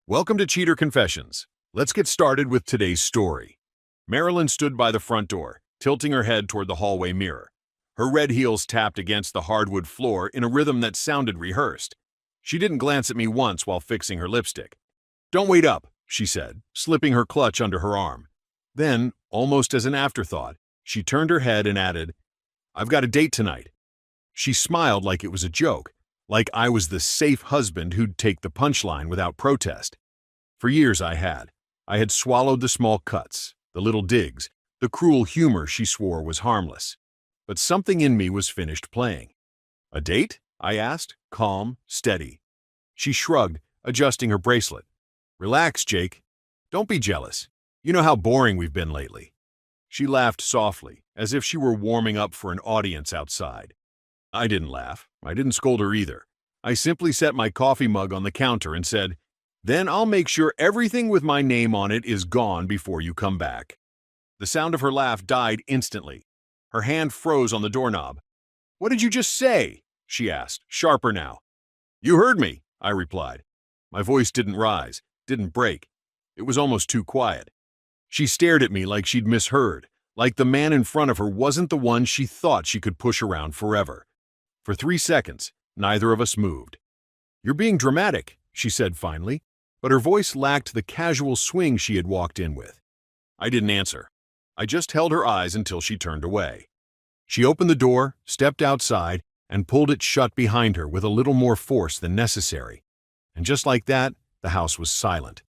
Welcome to Cheater Confessions. Let's get started with today's story. Marilyn stood by the front door, tilting her head toward the hallway mirror. Her red heels tapped against the hardwood floor in a rhythm that sounded rehearsed. She didn't glance at me once while fixing her lipstick. "Don't wait up," she said, slipping her clutch under her arm. Then, almost as an afterthought, she turned her head and added, "I've got a date tonight." She smiled like it was a joke, like I was the safe husband who'd take the punchline without protest. For years I had swallowed the small cuts, the little digs, the cruel humor she swore was harmless. But something in me was finished playing. "A date?" I asked, calm, steady. She shrugged, adjusting her bracelet. "Relax, Jake. Don't be jealous. You know how boring we've been lately." She laughed softly, as if she were warming up for an audience outside. I didn't laugh. I didn't scold her either. I simply set my coffee mug on the counter and said, "Then I'll make sure everything with my name on it is gone before you come back." The sound of her laugh died instantly. Her hand froze on the doorknob. "What did you just say?" she asked, sharper now. "You heard me," I replied. My voice didn't rise, didn't break. It was almost too quiet. She stared at me like she'd misheard, like the man in front of her wasn't the one she thought she could push around forever. For 3 seconds, neither of us moved. "You're being dramatic," she said finally, but her voice lacked the casual swing she had walked in with. I didn't answer. I just held her eyes until she turned away. She opened the door, stepped outside, and pulled it shut behind her with a little more force than necessary. And just like that, the house was silent.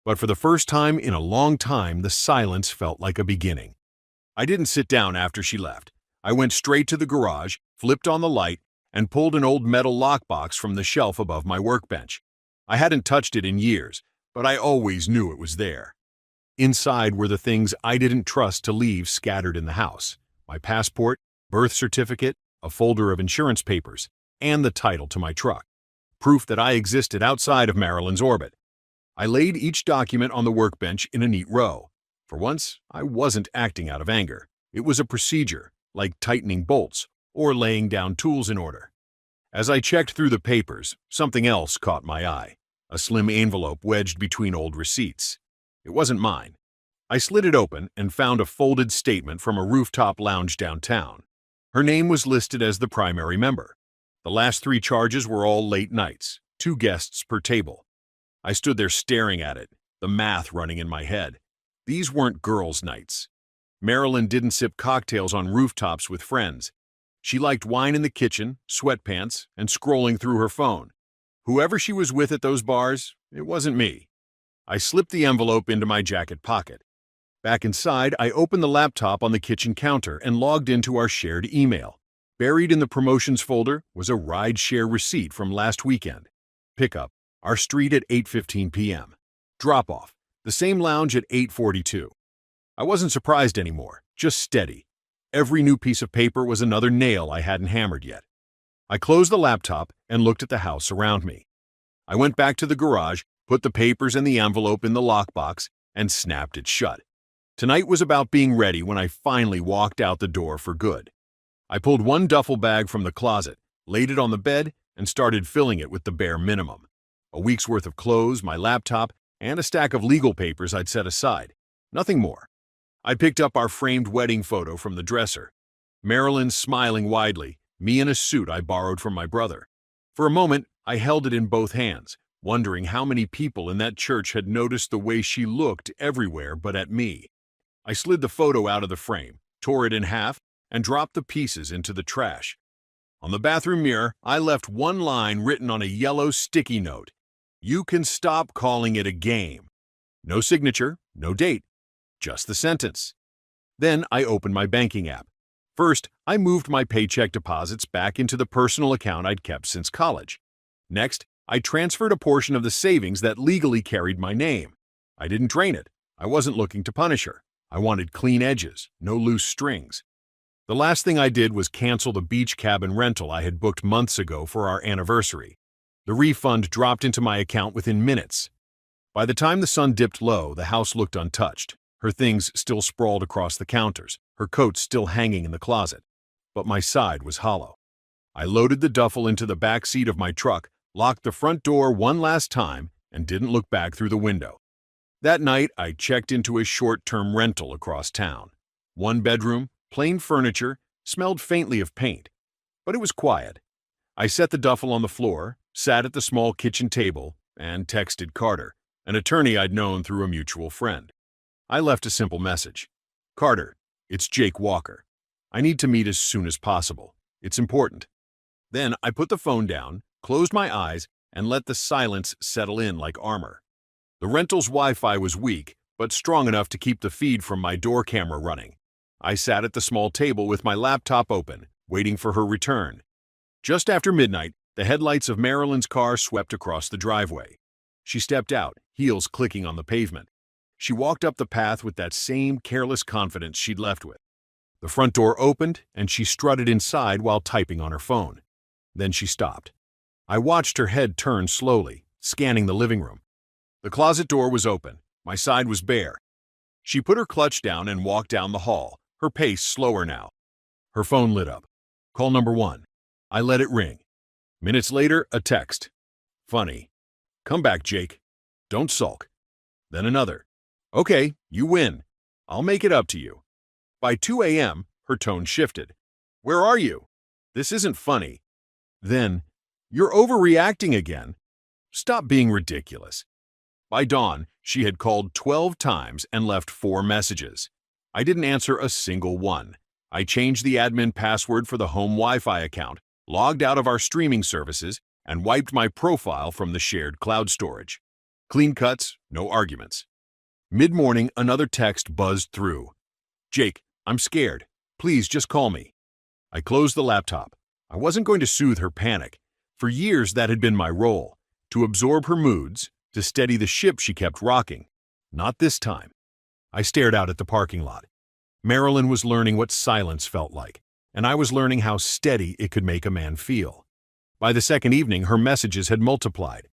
But for the first time in a long time, the silence felt like a beginning. I didn't sit down after she left. I went straight to the garage, flipped on the light, and pulled an old metal lockbox from the shelf above my workbench. I hadn't touched it in years, but I always knew it was there. Inside were the things I didn't trust to leave scattered in the house: my passport, birth certificate, a folder of insurance papers, and the title to my truck. Proof that I existed outside of Marilyn's orbit. I laid each document on the workbench in a neat row. For once, I wasn't acting out of anger. It was a procedure, like tightening bolts or laying down tools in order. As I checked through the papers, something else caught my eye: a slim envelope wedged between old receipts. It wasn't mine. I slid it open and found a folded statement from a rooftop lounge downtown. Her name was listed as the primary member. The last 3 charges were all late nights, 2 guests per table. I stood there staring at it, the math running in my head. These weren't girls' nights. Marilyn didn't sip cocktails on rooftops with friends. She liked wine in the kitchen, sweatpants, and scrolling through her phone. Whoever she was with at those bars, it wasn't me. I slipped the envelope into my jacket pocket. Back inside, I opened the laptop on the kitchen counter and logged into our shared email. Buried in the promotions folder was a ride-share receipt from last weekend. Pickup, our street at 8:15 p.m. Drop-off, the same lounge at 8:42. I wasn't surprised anymore, just steady. Every new piece of paper was another nail I hadn't hammered yet. I closed the laptop and looked at the house around me. I went back to the garage, put the papers and the envelope in the lockbox, and snapped it shut. Tonight was about being ready when I finally walked out the door for good. I pulled one duffel bag from the closet, laid it on the bed, and started filling it with the bare minimum: a week's worth of clothes, my laptop, and a stack of legal papers I'd set aside. Nothing more. I picked up our framed wedding photo from the dresser. Marilyn smiling widely, me in a suit I borrowed from my brother. For a moment, I held it in both hands, wondering how many people in that church had noticed the way she looked everywhere but at me. I slid the photo out of the frame, tore it in half, and dropped the pieces into the trash. On the bathroom mirror, I left one line written on a yellow sticky note: "You can stop calling it a game." No signature, no date, just the sentence. Then I opened my banking app. First, I moved my paycheck deposits back into the personal account I'd kept since college. Next, I transferred a portion of the savings that legally carried my name. I didn't drain it. I wasn't looking to punish her. I wanted clean edges, no loose strings. The last thing I did was cancel the beach cabin rental I had booked months ago for our anniversary. The refund dropped into my account within minutes. By the time the sun dipped low, the house looked untouched. Her things still sprawled across the counters, her coat still hanging in the closet. But my side was hollow. I loaded the duffel into the back seat of my truck, locked the front door one last time, and didn't look back through the window. That night, I checked into a short-term rental across town. One bedroom, plain furniture, smelled faintly of paint, but it was quiet. I set the duffel on the floor, sat at the small kitchen table, and texted Carter, an attorney I'd known through a mutual friend. I left a simple message. Carter, it's Jake Walker. I need to meet as soon as possible. It's important. Then I put the phone down, closed my eyes, and let the silence settle in like armor. The rental's Wi-Fi was weak, but strong enough to keep the feed from my door camera running. I sat at the small table with my laptop open, waiting for her return. Just after midnight, the headlights of Marilyn's car swept across the driveway. She stepped out, heels clicking on the pavement. She walked up the path with that same careless confidence she'd left with. The front door opened, and she strutted inside while typing on her phone. Then she stopped. I watched her head turn slowly, scanning the living room. The closet door was open. My side was bare. She put her clutch down and walked down the hall, her pace slower now. Her phone lit up. Call number 1. I let it ring. Minutes later, a text. Funny. Come back, Jake. Don't sulk. Then another. Okay, you win. I'll make it up to you. By 2 a.m., her tone shifted. Where are you? This isn't funny. Then, you're overreacting again. Stop being ridiculous. By dawn, she had called 12 times and left 4 messages. I didn't answer a single one. I changed the admin password for the home Wi-Fi account, logged out of our streaming services, and wiped my profile from the shared cloud storage. Clean cuts, no arguments. Mid-morning, another text buzzed through. Jake, I'm scared. Please just call me. I closed the laptop. I wasn't going to soothe her panic. For years, that had been my role, to absorb her moods, to steady the ship she kept rocking. Not this time. I stared out at the parking lot. Marilyn was learning what silence felt like, and I was learning how steady it could make a man feel. By the second evening, her messages had multiplied.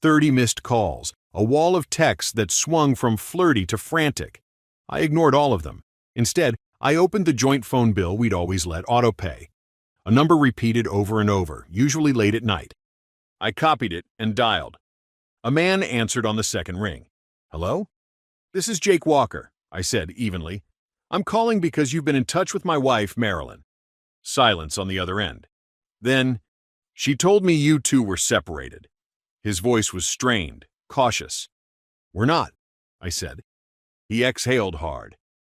30 missed calls, a wall of texts that swung from flirty to frantic. I ignored all of them. Instead, I opened the joint phone bill we'd always let autopay. A number repeated over and over, usually late at night. I copied it and dialed. A man answered on the second ring. Hello? This is Jake Walker, I said evenly. I'm calling because you've been in touch with my wife, Marilyn. Silence on the other end. Then, she told me you two were separated. His voice was strained, cautious. We're not, I said. He exhaled hard.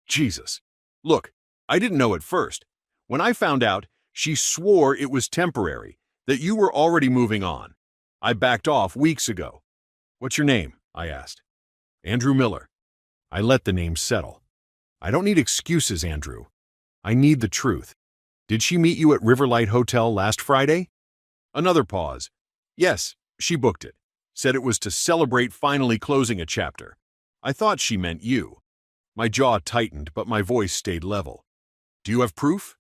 Jesus. Look, I didn't know at first. When I found out, she swore it was temporary, that you were already moving on. I backed off weeks ago. What's your name? I asked. Andrew Miller. I let the name settle. I don't need excuses, Andrew. I need the truth. Did she meet you at Riverlight Hotel last Friday? Another pause. Yes, she booked it. Said it was to celebrate finally closing a chapter. I thought she meant you. My jaw tightened, but my voice stayed level. Do you have proof?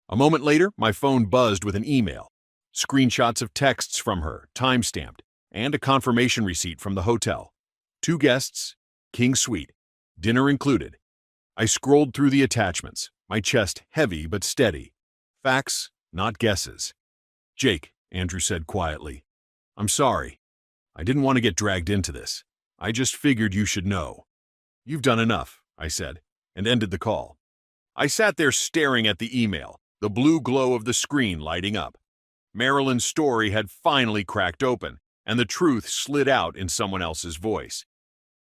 A moment later, my phone buzzed with an email. Screenshots of texts from her, time-stamped, and a confirmation receipt from the hotel. 2 guests, King Suite, dinner included. I scrolled through the attachments, my chest heavy but steady. Facts, not guesses. Jake, Andrew said quietly. I'm sorry. I didn't want to get dragged into this. I just figured you should know. You've done enough, I said, and ended the call. I sat there staring at the email, the blue glow of the screen lighting up. Marilyn's story had finally cracked open, and the truth slid out in someone else's voice.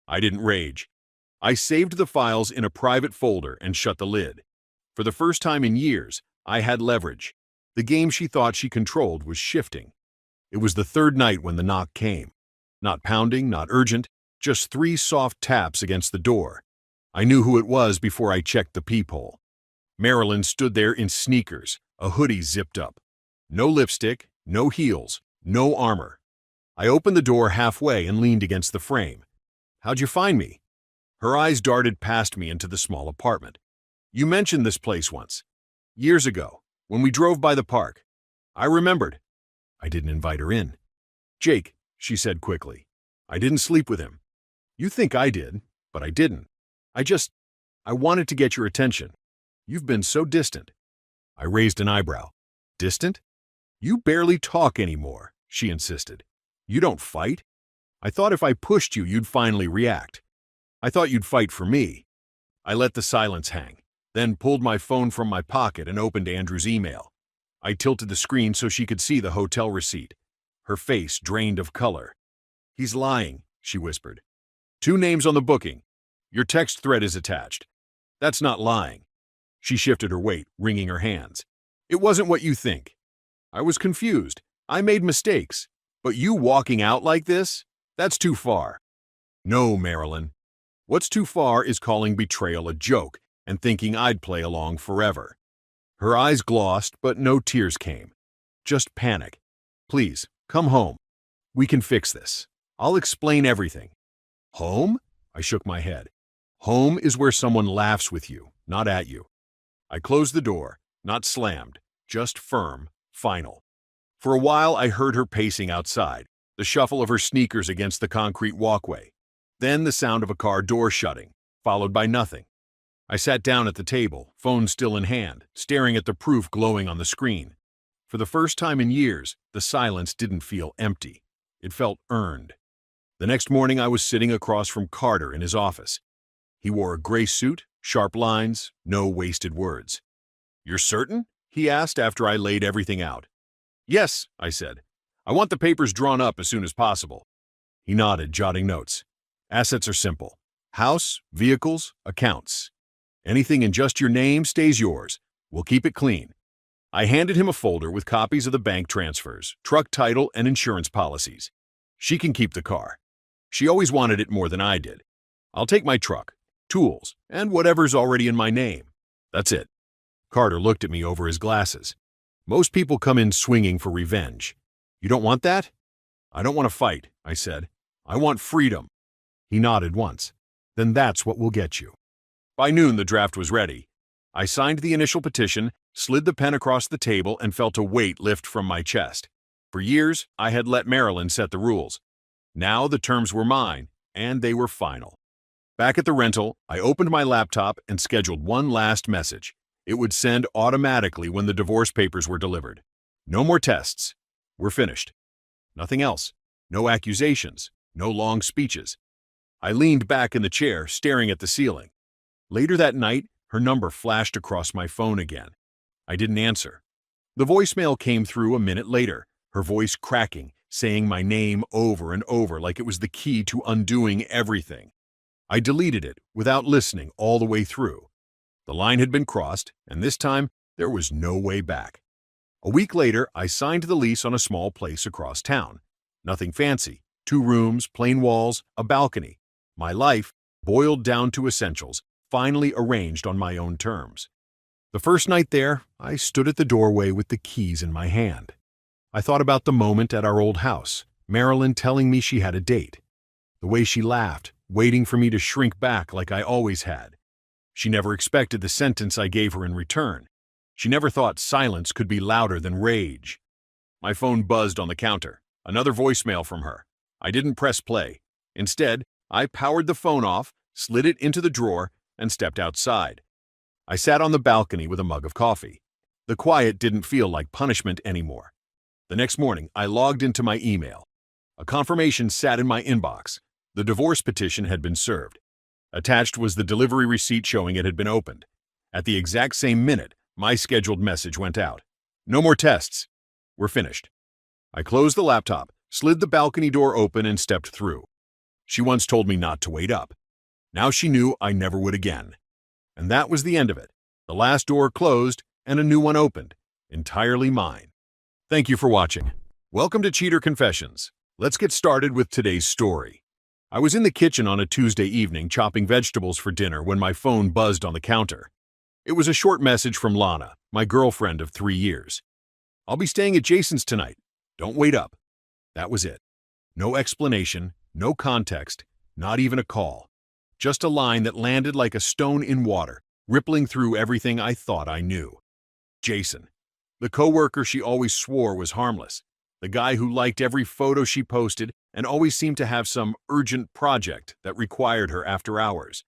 I didn't rage. I saved the files in a private folder and shut the lid. For the first time in years, I had leverage. The game she thought she controlled was shifting. It was the third night when the knock came. Not pounding, not urgent, just 3 soft taps against the door. I knew who it was before I checked the peephole. Marilyn stood there in sneakers, a hoodie zipped up. No lipstick, no heels, no armor. I opened the door halfway and leaned against the frame. How'd you find me? Her eyes darted past me into the small apartment. You mentioned this place once. Years ago, when we drove by the park. I remembered. I didn't invite her in. Jake, she said quickly. I didn't sleep with him. You think I did, but I didn't. I wanted to get your attention. You've been so distant. I raised an eyebrow. Distant? You barely talk anymore, she insisted. You don't fight? I thought if I pushed you, you'd finally react. I thought you'd fight for me. I let the silence hang, then pulled my phone from my pocket and opened Andrew's email. I tilted the screen so she could see the hotel receipt. Her face drained of color. "He's lying," she whispered. "2 names on the booking. Your text thread is attached. That's not lying." She shifted her weight, wringing her hands. "It wasn't what you think. I was confused. I made mistakes. But you walking out like this? That's too far." "No, Marilyn. What's too far is calling betrayal a joke and thinking I'd play along forever." Her eyes glossed, but no tears came. Just panic. "Please, come home. We can fix this. I'll explain everything." "Home?" I shook my head. "Home is where someone laughs with you, not at you." I closed the door, not slammed, just firm, final. For a while, I heard her pacing outside, the shuffle of her sneakers against the concrete walkway. Then the sound of a car door shutting, followed by nothing. I sat down at the table, phone still in hand, staring at the proof glowing on the screen. For the first time in years, the silence didn't feel empty. It felt earned. The next morning, I was sitting across from Carter in his office. He wore a gray suit, sharp lines, no wasted words. "You're certain?" he asked after I laid everything out. "Yes," I said. "I want the papers drawn up as soon as possible." He nodded, jotting notes. "Assets are simple. House, vehicles, accounts. Anything in just your name stays yours. We'll keep it clean." I handed him a folder with copies of the bank transfers, truck title, and insurance policies. "She can keep the car. She always wanted it more than I did. I'll take my truck, tools, and whatever's already in my name. That's it." Carter looked at me over his glasses. "Most people come in swinging for revenge. You don't want that?" "I don't want to fight," I said. "I want freedom." He nodded once. "Then that's what will get you." By noon, the draft was ready. I signed the initial petition, slid the pen across the table, and felt a weight lift from my chest. For years, I had let Marilyn set the rules. Now the terms were mine, and they were final. Back at the rental, I opened my laptop and scheduled one last message. It would send automatically when the divorce papers were delivered. No more tests. We're finished. Nothing else. No accusations. No long speeches. I leaned back in the chair, staring at the ceiling. Later that night, her number flashed across my phone again. I didn't answer. The voicemail came through a minute later, her voice cracking, saying my name over and over like it was the key to undoing everything. I deleted it without listening all the way through. The line had been crossed, and this time there was no way back. A week later, I signed the lease on a small place across town. Nothing fancy. 2 rooms, plain walls, a balcony. My life, boiled down to essentials, finally arranged on my own terms. The first night there, I stood at the doorway with the keys in my hand. I thought about the moment at our old house, Marilyn telling me she had a date. The way she laughed, waiting for me to shrink back like I always had. She never expected the sentence I gave her in return. She never thought silence could be louder than rage. My phone buzzed on the counter. Another voicemail from her. I didn't press play. Instead, I powered the phone off, slid it into the drawer, and stepped outside. I sat on the balcony with a mug of coffee. The quiet didn't feel like punishment anymore. The next morning, I logged into my email. A confirmation sat in my inbox. The divorce petition had been served. Attached was the delivery receipt showing it had been opened. At the exact same minute, my scheduled message went out. "No more tests. We're finished." I closed the laptop, slid the balcony door open, and stepped through. She once told me not to wait up. Now she knew I never would again. And that was the end of it. The last door closed, and a new one opened. Entirely mine. Thank you for watching. Welcome to Cheater Confessions. Let's get started with today's story. I was in the kitchen on a Tuesday evening chopping vegetables for dinner when my phone buzzed on the counter. It was a short message from Lana, my girlfriend of 3 years. "I'll be staying at Jason's tonight. Don't wait up." That was it. No explanation, no context, not even a call. Just a line that landed like a stone in water, rippling through everything I thought I knew. Jason. The coworker she always swore was harmless. The guy who liked every photo she posted and always seemed to have some urgent project that required her after hours.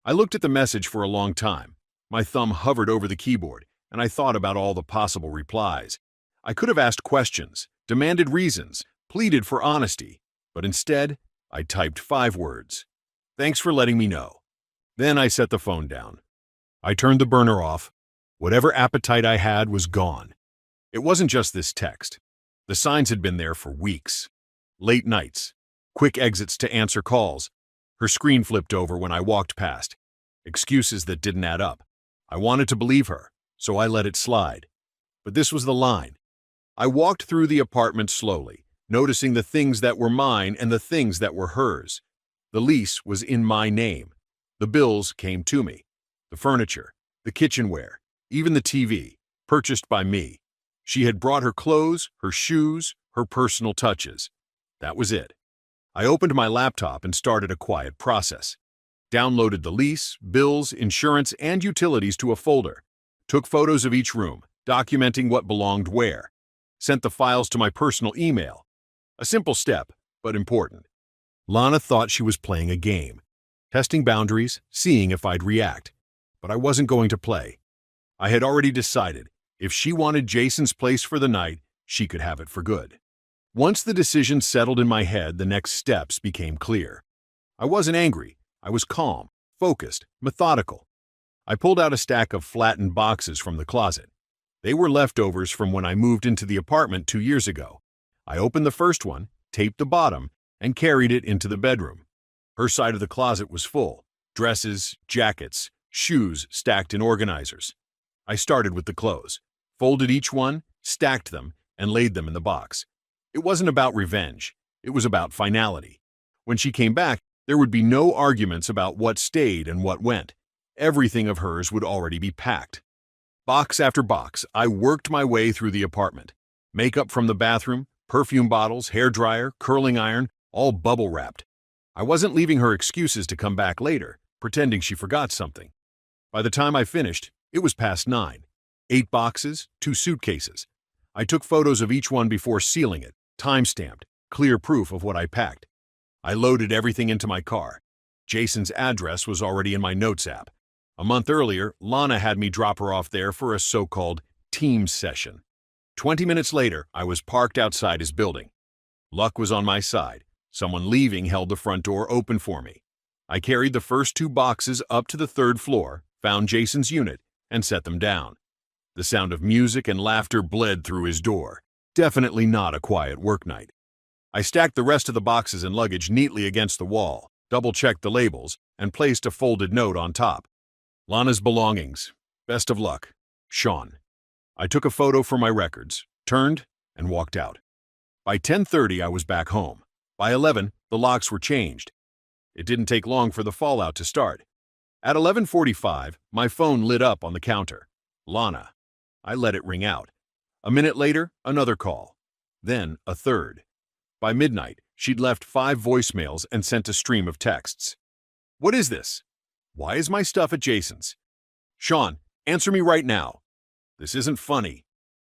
I looked at the message for a long time. My thumb hovered over the keyboard, and I thought about all the possible replies. I could have asked questions, demanded reasons, pleaded for honesty, but instead, I typed 5 words. Thanks for letting me know. Then I set the phone down. I turned the burner off. Whatever appetite I had was gone. It wasn't just this text. The signs had been there for weeks. Late nights, quick exits to answer calls. Her screen flipped over when I walked past. Excuses that didn't add up. I wanted to believe her, so I let it slide. But this was the line. I walked through the apartment slowly, noticing the things that were mine and the things that were hers. The lease was in my name. The bills came to me. The furniture, the kitchenware, even the TV, purchased by me. She had brought her clothes, her shoes, her personal touches. That was it. I opened my laptop and started a quiet process. Downloaded the lease, bills, insurance, and utilities to a folder. Took photos of each room, documenting what belonged where. Sent the files to my personal email. A simple step, but important. Lana thought she was playing a game. Testing boundaries, seeing if I'd react. But I wasn't going to play. I had already decided, if she wanted Jason's place for the night, she could have it for good. Once the decision settled in my head, the next steps became clear. I wasn't angry. I was calm, focused, methodical. I pulled out a stack of flattened boxes from the closet. They were leftovers from when I moved into the apartment 2 years ago. I opened the first one, taped the bottom, and carried it into the bedroom. Her side of the closet was full. Dresses, jackets, shoes stacked in organizers. I started with the clothes, folded each one, stacked them, and laid them in the box. It wasn't about revenge. It was about finality. When she came back, there would be no arguments about what stayed and what went. Everything of hers would already be packed. Box after box, I worked my way through the apartment. Makeup from the bathroom, perfume bottles, hairdryer, curling iron, all bubble-wrapped. I wasn't leaving her excuses to come back later, pretending she forgot something. By the time I finished, it was past 9. 8 boxes, 2 suitcases. I took photos of each one before sealing it, time-stamped, clear proof of what I packed. I loaded everything into my car. Jason's address was already in my notes app. A month earlier, Lana had me drop her off there for a so-called team session. 20 minutes later, I was parked outside his building. Luck was on my side. Someone leaving held the front door open for me. I carried the first 2 boxes up to the 3rd floor, found Jason's unit, and set them down. The sound of music and laughter bled through his door. Definitely not a quiet work night. I stacked the rest of the boxes and luggage neatly against the wall, double-checked the labels, and placed a folded note on top. Lana's belongings. Best of luck. Sean. I took a photo for my records, turned, and walked out. By 10:30, I was back home. By 11, the locks were changed. It didn't take long for the fallout to start. At 11:45, my phone lit up on the counter. Lana. I let it ring out. A minute later, another call. Then a third. By midnight, she'd left 5 voicemails and sent a stream of texts. What is this? Why is my stuff at Jason's? Sean, answer me right now. This isn't funny.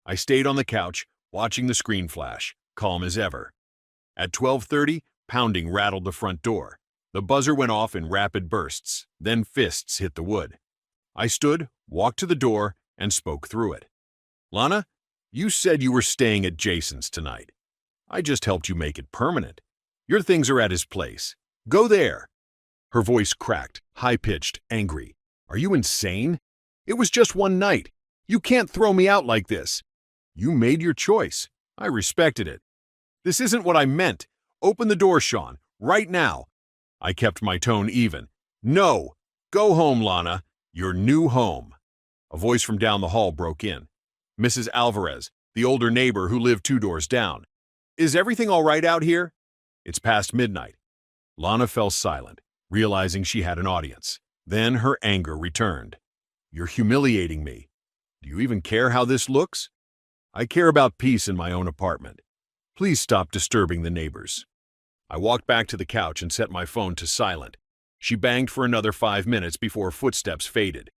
I stayed on the couch, watching the screen flash, calm as ever. At 12:30, pounding rattled the front door. The buzzer went off in rapid bursts, then fists hit the wood. I stood, walked to the door, and spoke through it. Lana, you said you were staying at Jason's tonight. I just helped you make it permanent. Your things are at his place. Go there. Her voice cracked, high-pitched, angry. Are you insane? It was just one night. You can't throw me out like this. You made your choice. I respected it. This isn't what I meant. Open the door, Sean, right now. I kept my tone even. No. Go home, Lana. Your new home. A voice from down the hall broke in. Mrs. Alvarez, the older neighbor who lived 2 doors down. Is everything all right out here? It's past midnight. Lana fell silent, realizing she had an audience. Then her anger returned. You're humiliating me. Do you even care how this looks? I care about peace in my own apartment. Please stop disturbing the neighbors. I walked back to the couch and set my phone to silent. She banged for another 5 minutes before footsteps faded.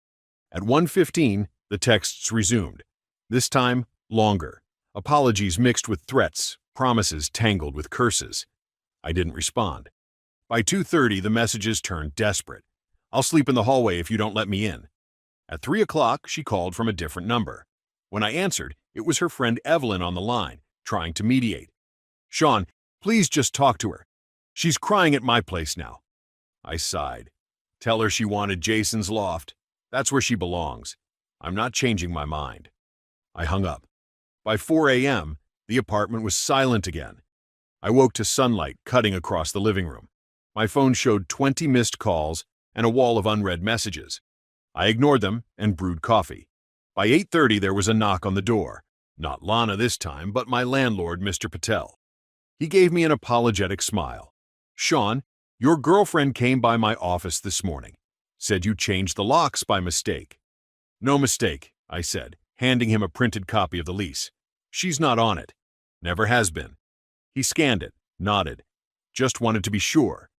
At 1:15, the texts resumed. This time, longer. Apologies mixed with threats, promises tangled with curses. I didn't respond. By 2:30, the messages turned desperate. I'll sleep in the hallway if you don't let me in. At 3 o'clock, she called from a different number. When I answered, it was her friend Evelyn on the line, trying to mediate. Sean, please just talk to her. She's crying at my place now. I sighed. Tell her she wanted Jason's loft. That's where she belongs. I'm not changing my mind. I hung up. By 4 a.m., the apartment was silent again. I woke to sunlight cutting across the living room. My phone showed 20 missed calls and a wall of unread messages. I ignored them and brewed coffee. By 8:30, there was a knock on the door. Not Lana this time, but my landlord, Mr. Patel. He gave me an apologetic smile. "Sean, your girlfriend came by my office this morning. Said you changed the locks by mistake." "No mistake," I said, handing him a printed copy of the lease. "She's not on it. Never has been." He scanned it, nodded. "Just wanted to be sure."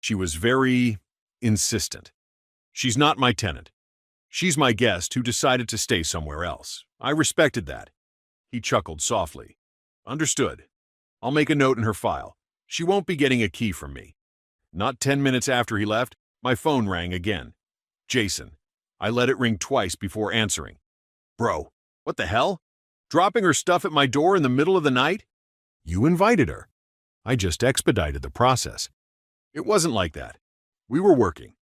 She was very insistent. "She's not my tenant. She's my guest who decided to stay somewhere else. I respected that." He chuckled softly. "Understood. I'll make a note in her file. She won't be getting a key from me." Not 10 minutes after he left, my phone rang again. Jason. I let it ring twice before answering. "Bro, what the hell? Dropping her stuff at my door in the middle of the night?" "You invited her. I just expedited the process." "It wasn't like that. We were working."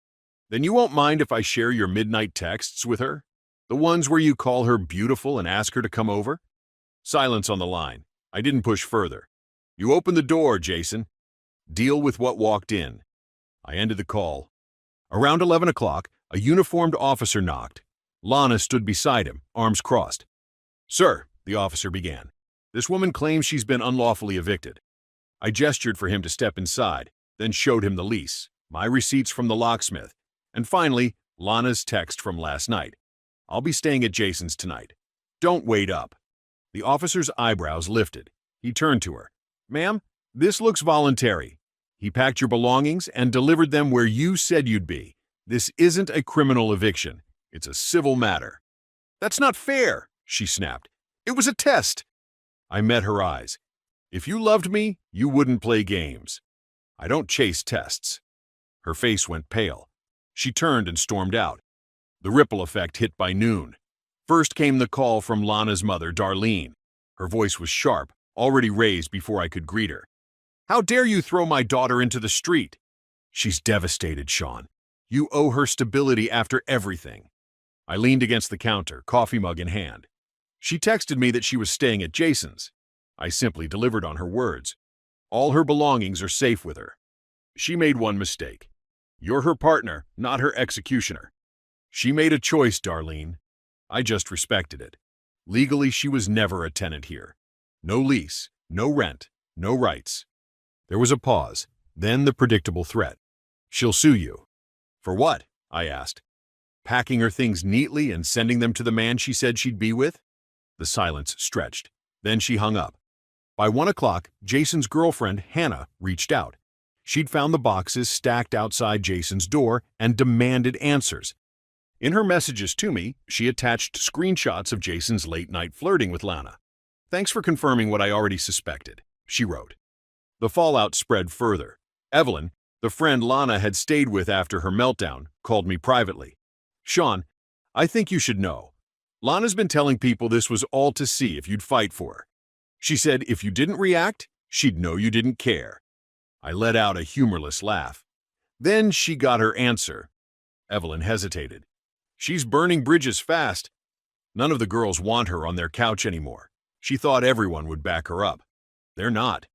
"Then you won't mind if I share your midnight texts with her? The ones where you call her beautiful and ask her to come over?" Silence on the line. I didn't push further. "You opened the door, Jason. Deal with what walked in." I ended the call. Around 11 o'clock, a uniformed officer knocked. Lana stood beside him, arms crossed. "Sir," the officer began, "this woman claims she's been unlawfully evicted." I gestured for him to step inside, then showed him the lease, my receipts from the locksmith, and finally, Lana's text from last night. "I'll be staying at Jason's tonight. Don't wait up." The officer's eyebrows lifted. He turned to her. "Ma'am, this looks voluntary. He packed your belongings and delivered them where you said you'd be. This isn't a criminal eviction. It's a civil matter." "That's not fair," she snapped. "It was a test." I met her eyes. "If you loved me, you wouldn't play games. I don't chase tests." Her face went pale. She turned and stormed out. The ripple effect hit by noon. First came the call from Lana's mother, Darlene. Her voice was sharp, already raised before I could greet her. "How dare you throw my daughter into the street?" "She's devastated, Sean. You owe her stability after everything." I leaned against the counter, coffee mug in hand. She texted me that she was staying at Jason's. I simply delivered on her words. All her belongings are safe with her. She made one mistake. You're her partner, not her executioner. She made a choice, Darlene. I just respected it. Legally, she was never a tenant here. No lease, no rent, no rights. There was a pause, then the predictable threat. "She'll sue you." "For what?" I asked. "Packing her things neatly and sending them to the man she said she'd be with?" The silence stretched. Then she hung up. By 1 o'clock, Jason's girlfriend, Hannah, reached out. She'd found the boxes stacked outside Jason's door and demanded answers. In her messages to me, she attached screenshots of Jason's late-night flirting with Lana. "Thanks for confirming what I already suspected," she wrote. The fallout spread further. Evelyn, the friend Lana had stayed with after her meltdown, called me privately. "Sean, I think you should know. Lana's been telling people this was all to see if you'd fight for her. She said if you didn't react, she'd know you didn't care." I let out a humorless laugh. Then she got her answer. Evelyn hesitated. "She's burning bridges fast. None of the girls want her on their couch anymore. She thought everyone would back her up. They're not."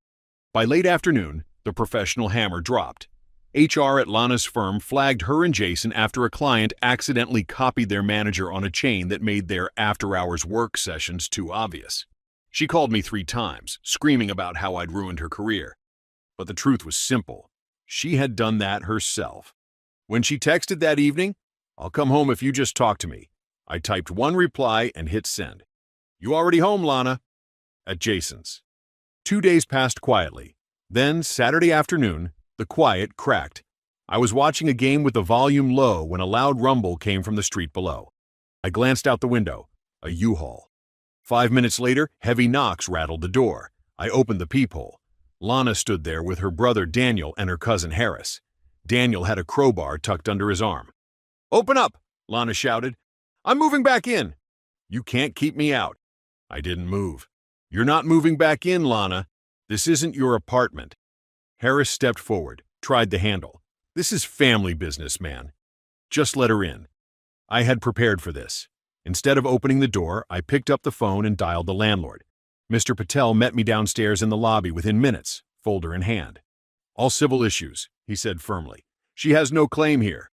By late afternoon, the professional hammer dropped. HR at Lana's firm flagged her and Jason after a client accidentally copied their manager on a chain that made their after-hours work sessions too obvious. She called me 3 times, screaming about how I'd ruined her career. But the truth was simple. She had done that herself. When she texted that evening, "I'll come home if you just talk to me," I typed one reply and hit send. "You already home, Lana?" At Jason's. 2 days passed quietly. Then, Saturday afternoon, the quiet cracked. I was watching a game with the volume low when a loud rumble came from the street below. I glanced out the window. A U-Haul. 5 minutes later, heavy knocks rattled the door. I opened the peephole. Lana stood there with her brother Daniel and her cousin Harris. Daniel had a crowbar tucked under his arm. "Open up!" Lana shouted. "I'm moving back in." "You can't keep me out." I didn't move. "You're not moving back in, Lana. This isn't your apartment." Harris stepped forward, tried the handle. "This is family business, man. Just let her in." I had prepared for this. Instead of opening the door, I picked up the phone and dialed the landlord. Mr. Patel met me downstairs in the lobby within minutes, folder in hand. "All civil issues," he said firmly. "She has no claim here."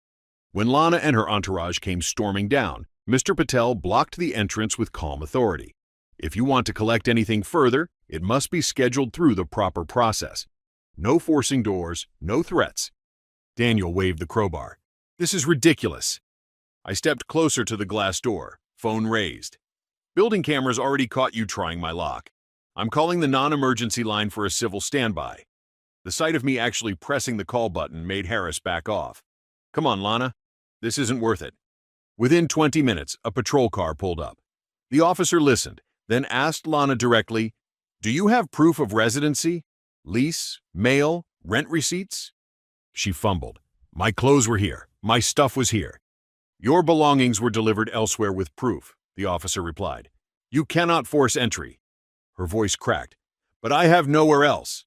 When Lana and her entourage came storming down, Mr. Patel blocked the entrance with calm authority. "If you want to collect anything further, it must be scheduled through the proper process. No forcing doors, no threats." Daniel waved the crowbar. "This is ridiculous." I stepped closer to the glass door, phone raised. "Building cameras already caught you trying my lock. I'm calling the non-emergency line for a civil standby." The sight of me actually pressing the call button made Harris back off. "Come on, Lana. This isn't worth it." Within 20 minutes, a patrol car pulled up. The officer listened, then asked Lana directly, "Do you have proof of residency? Lease, mail, rent receipts?" She fumbled. "My clothes were here. My stuff was here." "Your belongings were delivered elsewhere with proof," the officer replied. "You cannot force entry." Her voice cracked. "But I have nowhere else."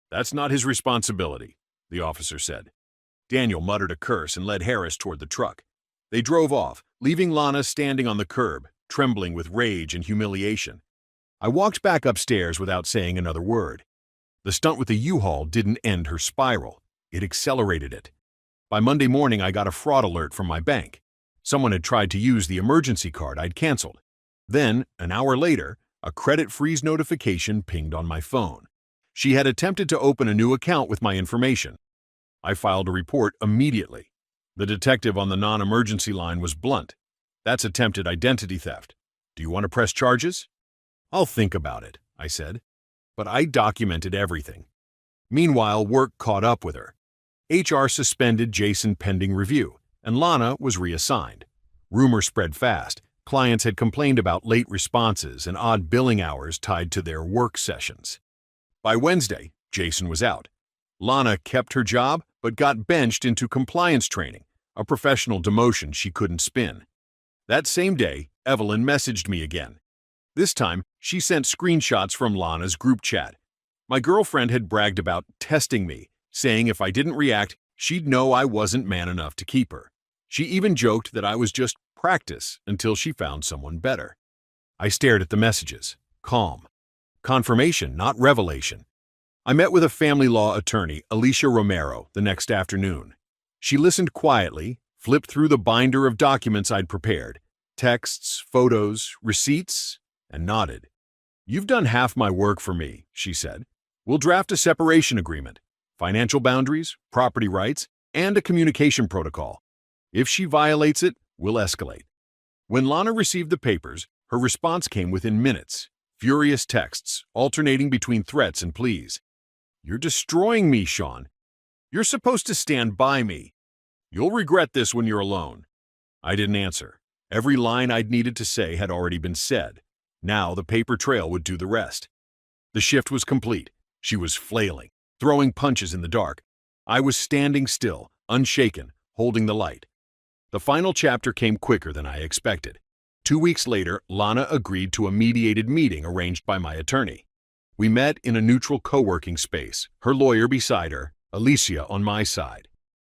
"That's not his responsibility," the officer said. Daniel muttered a curse and led Harris toward the truck. They drove off, leaving Lana standing on the curb, trembling with rage and humiliation. I walked back upstairs without saying another word. The stunt with the U-Haul didn't end her spiral. It accelerated it. By Monday morning, I got a fraud alert from my bank. Someone had tried to use the emergency card I'd canceled. Then, an hour later, a credit freeze notification pinged on my phone. She had attempted to open a new account with my information. I filed a report immediately. The detective on the non-emergency line was blunt. "That's attempted identity theft. Do you want to press charges?" "I'll think about it," I said. But I documented everything. Meanwhile, work caught up with her. HR suspended Jason pending review, and Lana was reassigned. Rumors spread fast. Clients had complained about late responses and odd billing hours tied to their work sessions. By Wednesday, Jason was out. Lana kept her job, but got benched into compliance training, a professional demotion she couldn't spin. That same day, Evelyn messaged me again. This time, she sent screenshots from Lana's group chat. My girlfriend had bragged about testing me, saying if I didn't react, she'd know I wasn't man enough to keep her. She even joked that I was just practice until she found someone better. I stared at the messages, calm. Confirmation, not revelation. I met with a family law attorney, Alicia Romero, the next afternoon. She listened quietly, flipped through the binder of documents I'd prepared, texts, photos, receipts, and nodded. "You've done half my work for me," she said. "We'll draft a separation agreement, financial boundaries, property rights, and a communication protocol. If she violates it, we'll escalate." When Lana received the papers, her response came within minutes. Furious texts, alternating between threats and pleas. "You're destroying me, Sean. You're supposed to stand by me. You'll regret this when you're alone." I didn't answer. Every line I'd needed to say had already been said. Now the paper trail would do the rest. The shift was complete. She was flailing, throwing punches in the dark. I was standing still, unshaken, holding the light. The final chapter came quicker than I expected. 2 weeks later, Lana agreed to a mediated meeting arranged by my attorney. We met in a neutral co-working space, her lawyer beside her, Alicia on my side.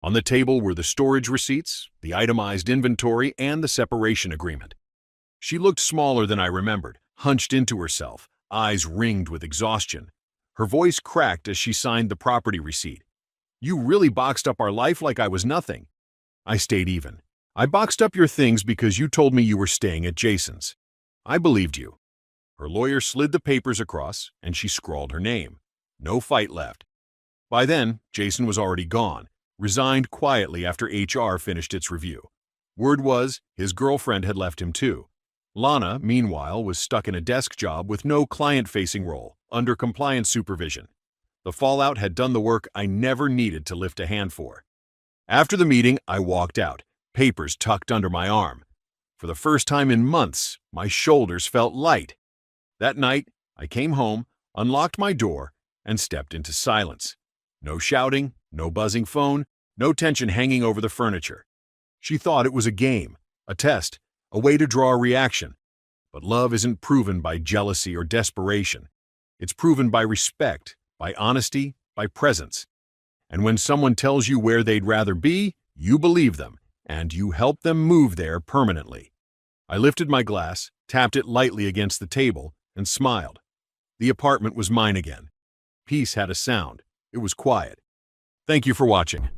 On the table were the storage receipts, the itemized inventory, and the separation agreement. She looked smaller than I remembered, hunched into herself, eyes ringed with exhaustion. Her voice cracked as she signed the property receipt. "You really boxed up our life like I was nothing." I stayed even. "I boxed up your things because you told me you were staying at Jason's. I believed you." Her lawyer slid the papers across, and she scrawled her name. No fight left. By then, Jason was already gone, resigned quietly after HR finished its review. Word was, his girlfriend had left him too. Lana, meanwhile, was stuck in a desk job with no client-facing role, under compliance supervision. The fallout had done the work I never needed to lift a hand for. After the meeting, I walked out, papers tucked under my arm. For the first time in months, my shoulders felt light. That night, I came home, unlocked my door, and stepped into silence. No shouting, no buzzing phone, no tension hanging over the furniture. She thought it was a game, a test, a way to draw a reaction. But love isn't proven by jealousy or desperation. It's proven by respect, by honesty, by presence. And when someone tells you where they'd rather be, you believe them, and you help them move there permanently. I lifted my glass, tapped it lightly against the table, and smiled. The apartment was mine again. Peace had a sound. It was quiet. Thank you for watching.